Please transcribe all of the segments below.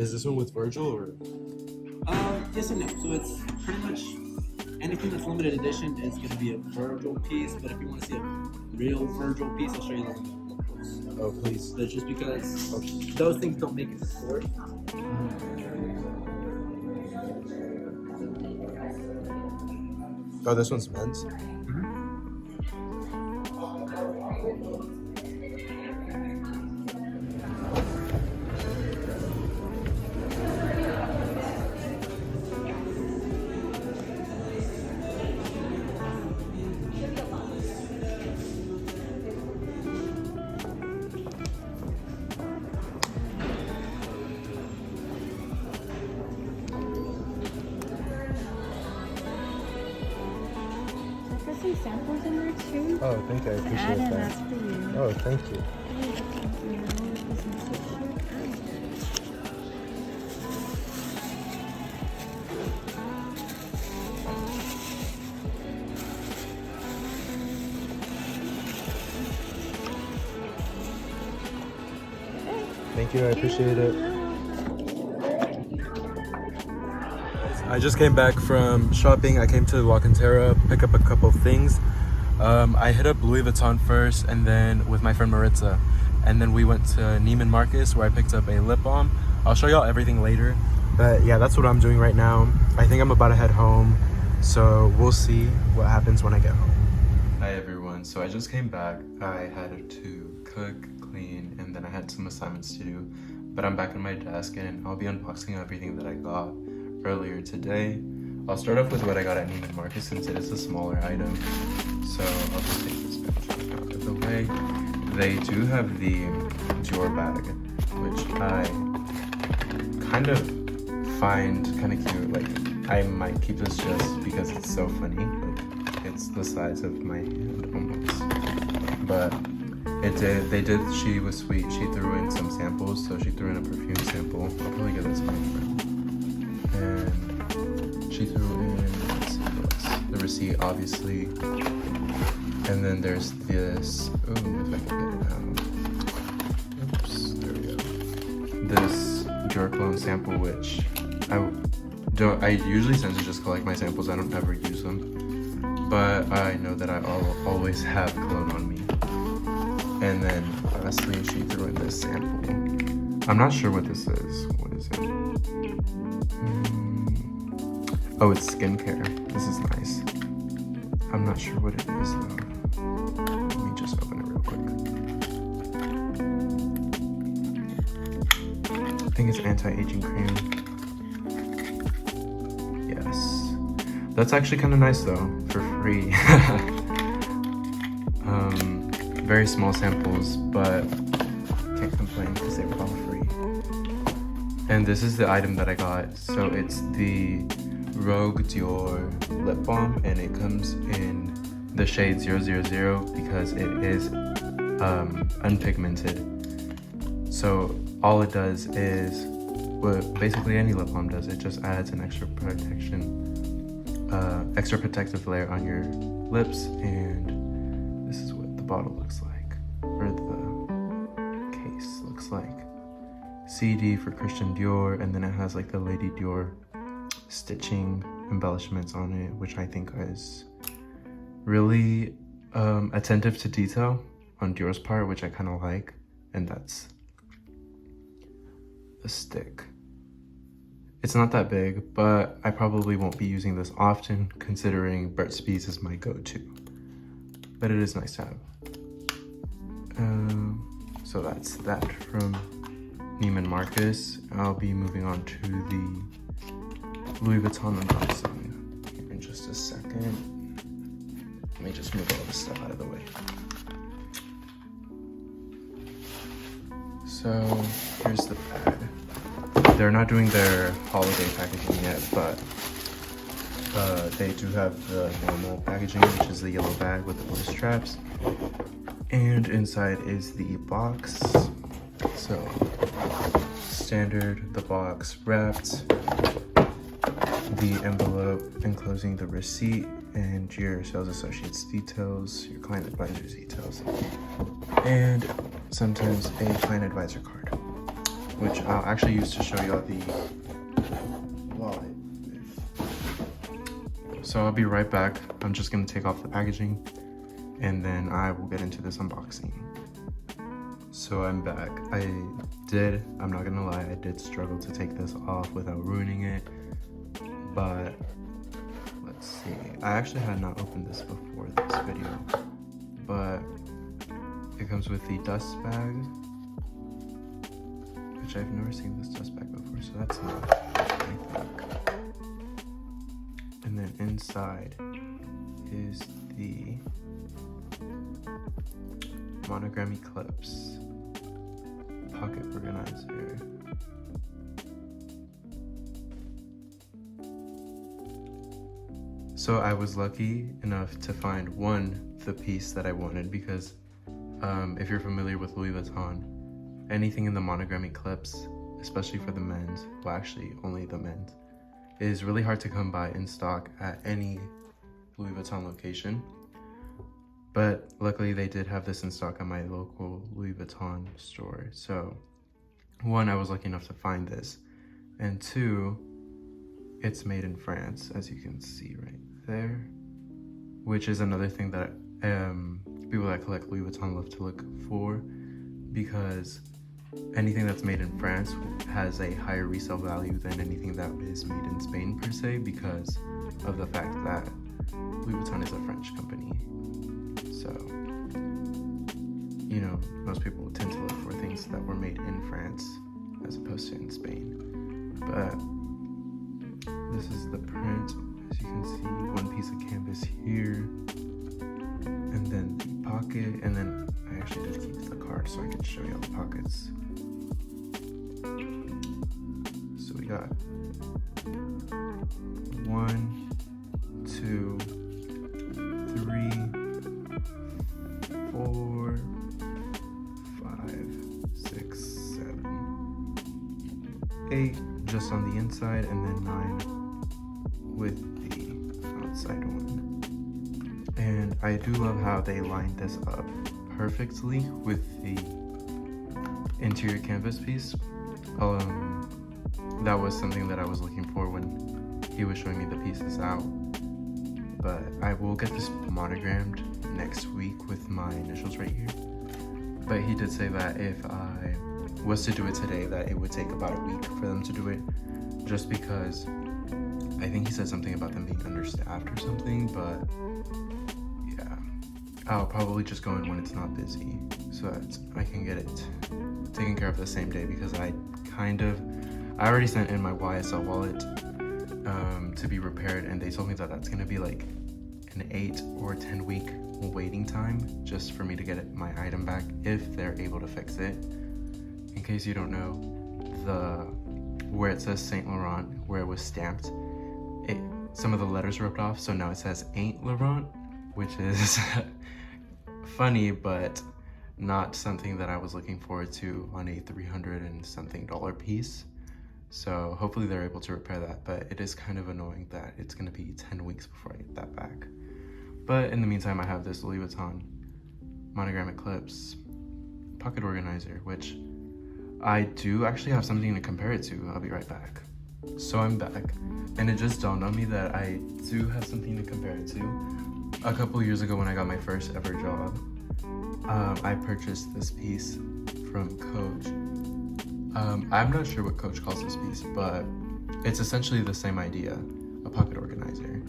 Is this one with Virgil or? Yes and no. So it's pretty much anything that's limited edition is going to be a Virgil piece, but if you want to see a real Virgil piece, I'll show you that one. Oh, please. So just because those things don't make it to sport. Oh, this one's men's? There's some samples in there too. Oh, thank you. I appreciate Adam, that. that's for you. Oh, thank you. Thank you, I appreciate it. I just came back from shopping. I came to Walcantera, pick up a couple things. I hit up Louis Vuitton first, and then with my friend Maritza. And then we went to Neiman Marcus where I picked up a lip balm. I'll show y'all everything later. But yeah, that's what I'm doing right now. I think I'm about to head home. So we'll see what happens when I get home. Hi everyone, so I just came back. I had to cook, clean, and then I had some assignments to do. But I'm back at my desk and I'll be unboxing everything that I got earlier today. I'll start off with what I got at Neiman Marcus since it is a smaller item. So I'll just take this picture out of the way. They do have the Dior bag, which I kind of find kind of cute. Like, I might keep this just because it's so funny. Like, it's the size of my hand almost. But she was sweet. She threw in some samples. So she threw in a perfume sample. I'll probably give this to my friend. And she threw in, let's see what else. The receipt, obviously. And then there's this, oh, if I can get it out. Oops, there we go. This Dior cologne sample, which I usually tend to just collect my samples. I don't ever use them. But I know that I'll always have cologne on me. And then lastly, she threw in this sample. I'm not sure what this is. What is it? Oh, it's skincare. This is nice. I'm not sure what it is though. Let me just open it real quick. I think it's anti-aging cream. Yes. That's actually kind of nice though, for free. Very small samples, but can't complain because they were all free. And this is the item that I got. So it's the Rogue Dior lip balm, and it comes in the shade 000 because it is unpigmented. So all it does is what basically any lip balm does. It just adds an extra protective layer on your lips, and this is what the bottle looks like, or the case looks like. CD for Christian Dior, and then it has like the Lady Dior stitching embellishments on it, which I think is really attentive to detail on Dior's part, which I kind of like. And that's the stick. It's not that big, but I probably won't be using this often considering Burt's Bees is my go-to, but it is nice to have. So that's that from Neiman Marcus. I'll be moving on to the Louis Vuitton unboxing in just a second. Let me just move all this stuff out of the way. So here's the bag. They're not doing their holiday packaging yet, but they do have the normal packaging, which is the yellow bag with the blue straps. And inside is the box. So standard, the box wrapped, the envelope enclosing the receipt and your sales associate's details, your client advisor's details, and sometimes a client advisor card, which I'll actually use to show you the wallet. So I'll be right back. I'm just gonna take off the packaging and then I will get into this unboxing. So I'm back. I'm not gonna lie, I did struggle to take this off without ruining it, but let's see. I actually had not opened this before this video, but it comes with the dust bag, which I've never seen this dust bag before, so that's new, I think. And then inside is the Monogram Eclipse pocket organizer. So I was lucky enough to find the piece that I wanted, because if you're familiar with Louis Vuitton, anything in the Monogram Eclipse, especially for the men's, well actually only the men's, is really hard to come by in stock at any Louis Vuitton location. But luckily they did have this in stock at my local Louis Vuitton store. So one, I was lucky enough to find this, and two, it's made in France, as you can see right there, which is another thing that people that collect Louis Vuitton love to look for, because anything that's made in France has a higher resale value than anything that is made in Spain per se, because of the fact that Louis Vuitton is a French company. So, you know, most people tend to look for things that were made in France as opposed to in Spain. But this is the print. As you can see, one piece of canvas here, and then the pocket, and then I actually did keep the card so I could show you all the pockets. So we got 1, 2, 3, 4, 5, 6, 7, 8 just on the inside, and then 9 with the outside one. And I do love how they lined this up perfectly with the interior canvas piece. That was something that I was looking for when he was showing me the pieces out. But I will get this monogrammed next week with my initials right here. But he did say that if I was to do it today, that it would take about a week for them to do it, just because I think he said something about them being understaffed or something. But yeah, I'll probably just go in when it's not busy so that I can get it taken care of the same day, because I already sent in my YSL wallet to be repaired, and they told me that that's gonna be like an 8 or 10 week waiting time just for me to get my item back if they're able to fix it. In case you don't know, where it says Saint Laurent, where it was stamped, some of the letters ripped off, so now it says Ain't Laurent, which is funny, but not something that I was looking forward to on a $300 and something piece. So hopefully they're able to repair that, but it is kind of annoying that it's gonna be 10 weeks before I get that back. But in the meantime, I have this Louis Vuitton Monogram Eclipse pocket organizer, which I do actually have something to compare it to. I'll be right back. So I'm back, and it just dawned on me that I do have something to compare it to. A couple years ago when I got my first ever job, I purchased this piece from Coach. I'm not sure what Coach calls this piece, but it's essentially the same idea, a pocket organizer.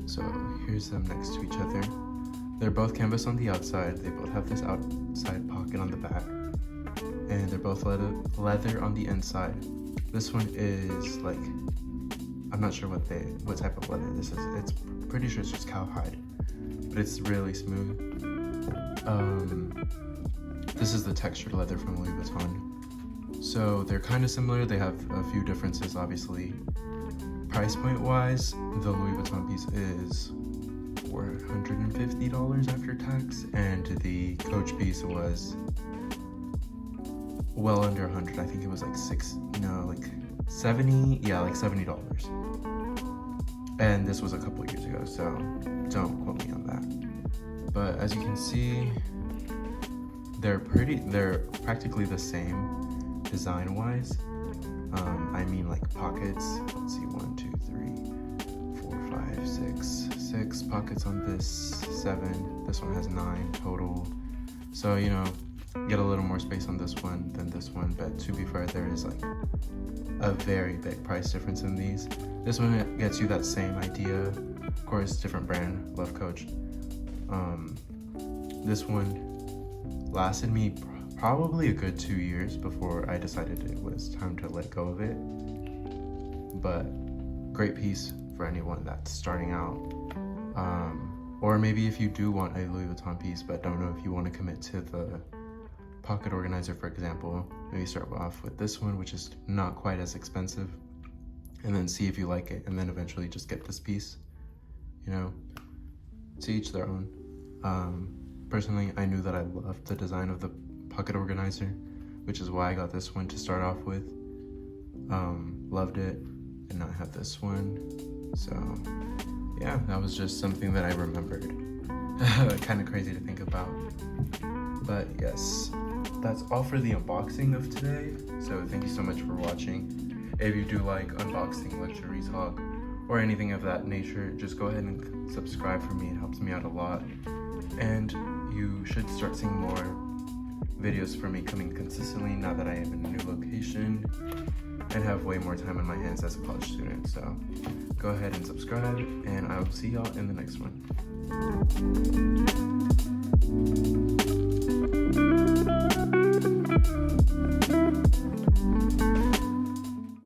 So here's them next to each other. They're both canvas on the outside. They both have this outside pocket on the back, and they're both leather on the inside. This one is like, I'm not sure what type of leather this is. It's pretty sure it's just cowhide, but it's really smooth. This is the textured leather from Louis Vuitton. So they're kind of similar. They have a few differences, obviously. Price point wise, the Louis Vuitton piece is $450 after tax, and the Coach piece was well under 100. I think it was like $70. Yeah, like $70. And this was a couple years ago, so don't quote me on that. But as you can see, they're practically the same design wise. I mean like pockets. Let's see, 1, 2, 3, 4, 5, 6 pockets on this, 7. This one has 9 total. So, you know, get a little more space on this one than this one, but to be fair, there is like a very big price difference in these. This one gets you that same idea, of course, different brand, Love Coach. This one lasted me probably a good 2 years before I decided it was time to let go of it. But great piece for anyone that's starting out. Or maybe if you do want a Louis Vuitton piece but don't know if you want to commit to the pocket organizer, for example, maybe start off with this one, which is not quite as expensive, and then see if you like it, and then eventually just get this piece. You know, to each their own. Personally, I knew that I loved the design of the pocket organizer, which is why I got this one to start off with. Loved it, and now I have this one. So yeah, that was just something that I remembered. Kind of crazy to think about. But yes, that's all for the unboxing of today. So thank you so much for watching. If you do like unboxing, luxury talk, or anything of that nature, just go ahead and subscribe for me. It helps me out a lot. And you should start seeing more videos from me coming consistently now that I am in a new location and have way more time on my hands as a college student. So go ahead and subscribe, and I will see y'all in the next one.